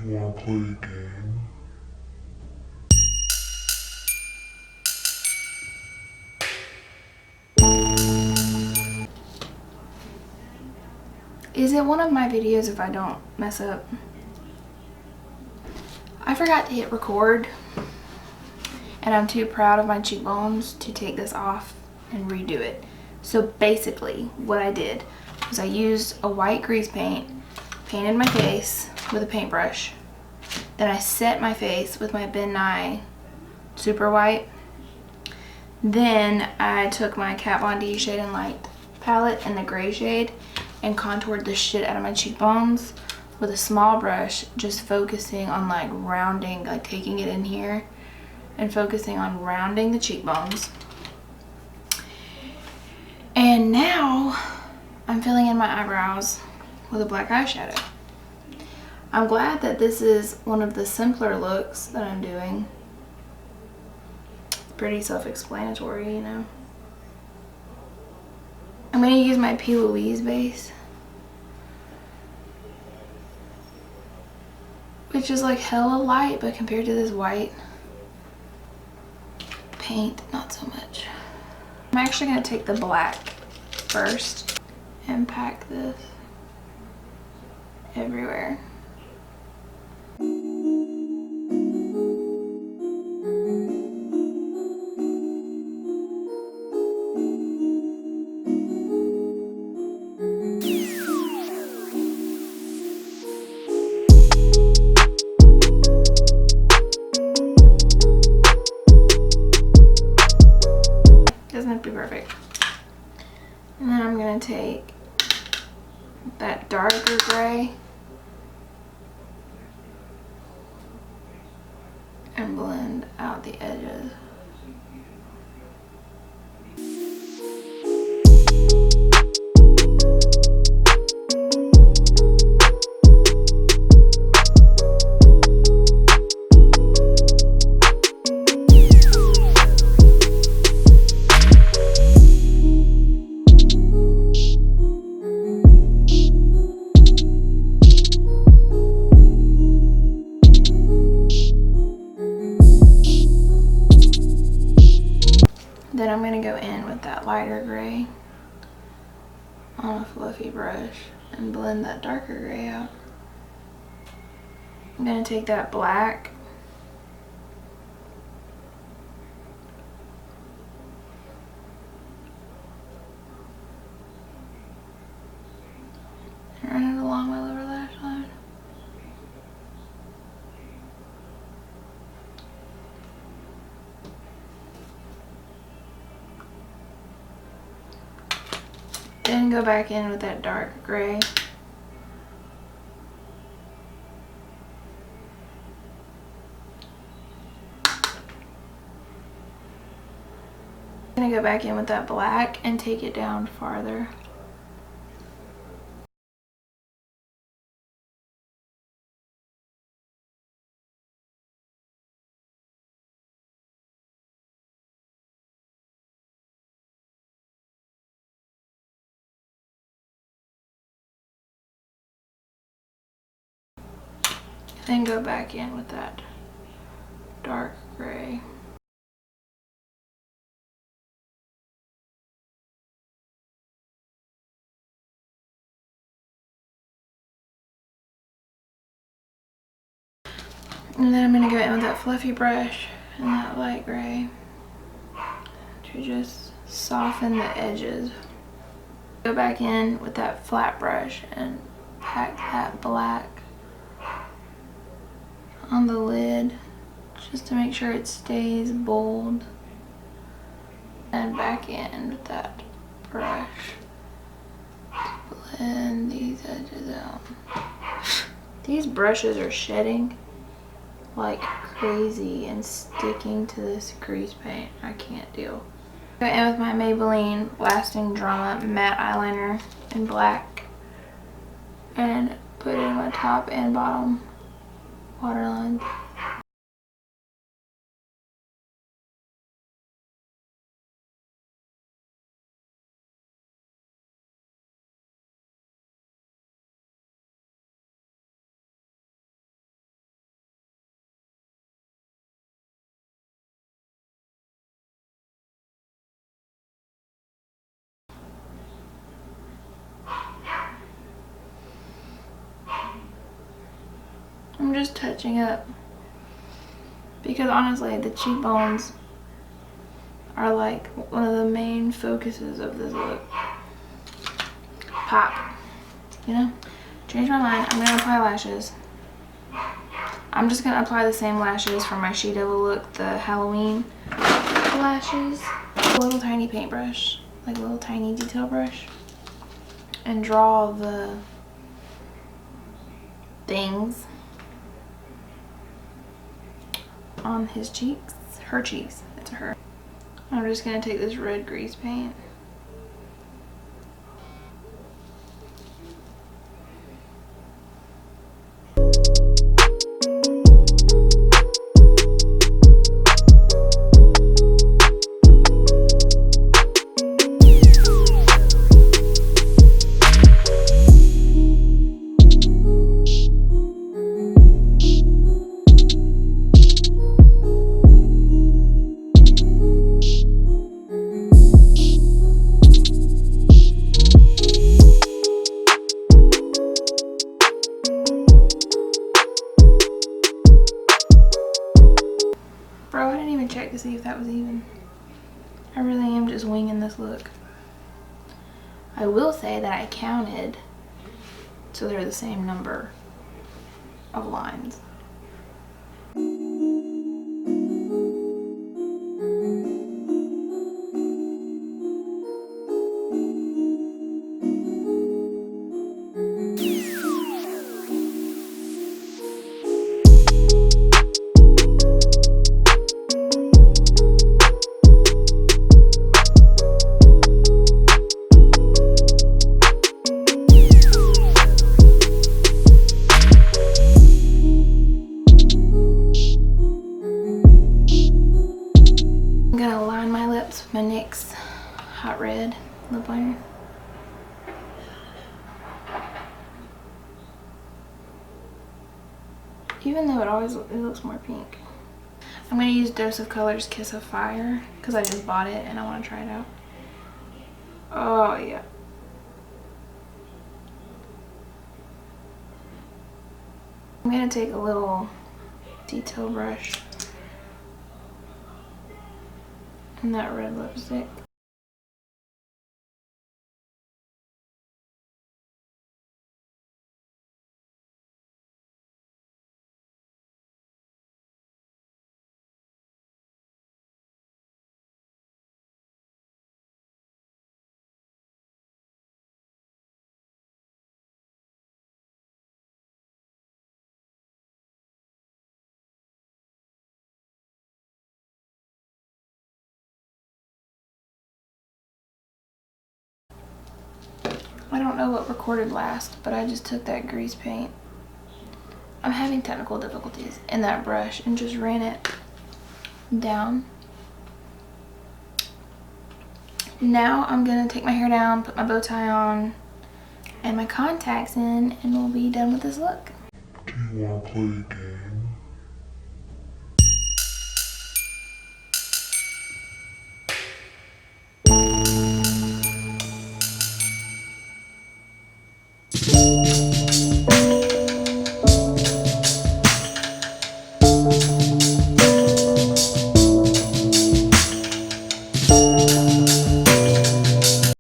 you want to play a game? Is it one of my videos if I don't mess up? I forgot to hit record, and I'm too proud of my cheekbones to take this off and redo it. So basically what I did was I used a white grease paint, painted my face with a paintbrush, then I set my face with my Ben Nye Super White. Then I took my Kat Von D Shade and Light palette in the gray shade and contoured the shit out of my cheekbones with a small brush, just focusing on like rounding, like taking it in here and focusing on rounding the cheekbones. And now I'm filling in my eyebrows with a black eyeshadow. I'm glad that this is one of the simpler looks that I'm doing. Pretty self-explanatory, you know. I'm going to use my P. Louise base, which is like hella light, but compared to this white paint, not so much. I'm actually going to take the black first and pack this everywhere. Doesn't have to be perfect. And then I'm going to take that darker gray and blend out the edges. Then I'm going to go in with that lighter gray on a fluffy brush and blend that darker gray out. I'm going to take that black and run it along my lower lash line. Then go back in with that dark gray. I'm gonna go back in with that black and take it down farther. Then go back in with that dark gray. And then I'm going to go in with that fluffy brush and that light gray to just soften the edges. Go back in with that flat brush and pack that black on the lid just to make sure it stays bold. And back in with that brush to blend these edges out. These brushes are shedding like crazy and sticking to this grease paint. I can't deal. Go in with my Maybelline Lasting Drama matte eyeliner in black and put in my top and bottom waterline. I'm just touching up because honestly the cheekbones are like one of the main focuses of this look. Pop, you know? Change my mind. I'm gonna apply lashes. I'm just gonna apply the same lashes for my She Devil look, the Halloween lashes. A little tiny paintbrush, like a little tiny detail brush, and draw the things on his cheeks, her cheeks. It's her. I'm just gonna take this red grease paint. Bro, I didn't even check to see if that was even. I really am just winging this look. I will say that I counted so they're the same number of lines. I'm gonna line my lips with my NYX Hot Red lip liner. Even though it looks more pink. I'm gonna use Dose of Colors Kiss of Fire because I just bought it and I want to try it out. Oh yeah. I'm gonna take a little detail brush and that red lipstick. I don't know what recorded last, but I just took that grease paint. I'm having technical difficulties in that brush and just ran it down. Now I'm gonna take my hair down, put my bow tie on, and my contacts in, and we'll be done with this look. Do you want to play a game?